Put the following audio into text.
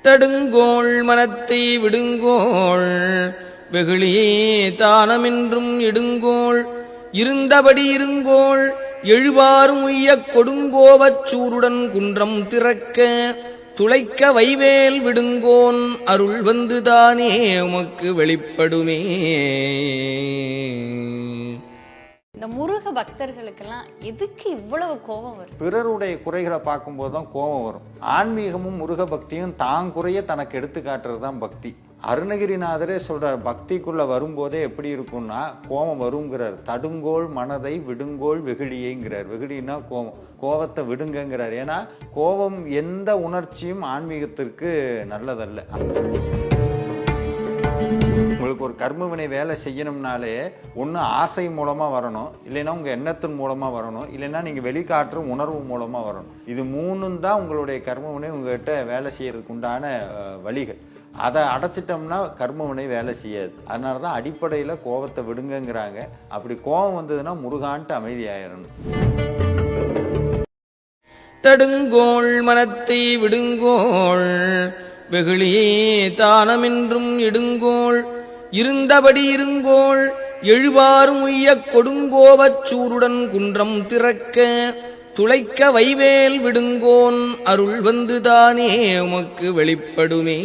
தடுங்கோள் மனத்தை விடுங்கோள் வெகுளியே தானமென்றும் எடுங்கோள் இருந்தபடி இருங்கோள் எழுவாரும் உய்யக் கொடுங்கோவச் சூருடன் குன்றம் திறக்க துளைக்க வைவேல் விடுங்கோன் அருள் வந்துதானே உமக்கு வெளிப்படுமே. இந்த முருக பக்தர்களுக்கெல்லாம் எதுக்கு இவ்வளவு கோபம் வரும்? பிறருடைய குறைகளை பார்க்கும்போது தான் கோபம் வரும். ஆன்மீகமும் முருக பக்தியும் தான் குறைய தனக்கு எடுத்து காட்டுறது தான் பக்தி. அருணகிரிநாதரே சொல்றார், பக்திக்குள்ள வரும்போதே எப்படி இருக்கும்னா கோபம் வருங்கிறார். தடுங்கோள் மனதை விடுங்கோள் வெகுளியேங்கிறார். வெகுளின்னா கோபம், கோபத்தை விடுங்கிறார். ஏன்னா கோபம் எந்த உணர்ச்சியும் ஆன்மீகத்திற்கு நல்லதல்ல. உங்களுக்கு ஒரு கர்மவினை வேலை செய்யணும்னாலே ஒன்று ஆசை மூலமாக வரணும், இல்லைன்னா உங்கள் எண்ணத்தின் மூலமாக வரணும், இல்லைன்னா நீங்கள் வெளிக்காட்டுற உணர்வு மூலமாக வரணும். இது மூணும் தான் உங்களுடைய கர்மவினை உங்கள்கிட்ட வேலை செய்யறதுக்கு உண்டான வழிகள். அதை அடைச்சிட்டோம்னா கர்மவினை வேலை செய்யாது. அதனால தான் அடிப்படையில் கோபத்தை விடுங்கிறாங்க. அப்படி கோபம் வந்ததுன்னா முருகான்ட்டு அமைதியாயிரணும். தடுங்கோள் மனத்தை விடுங்கோள் வெகுளியே தானமென்றும் எடுங்கோள் இருந்தபடி இருங்கோள் எழுவாரும் உய்யக் கொடுங்கோவச் சூருடன் குன்றம் திறக்க துளைக்க வைவேல் விடுங்கோன் அருள் வந்துதானே உமக்கு வெளிப்படுமே.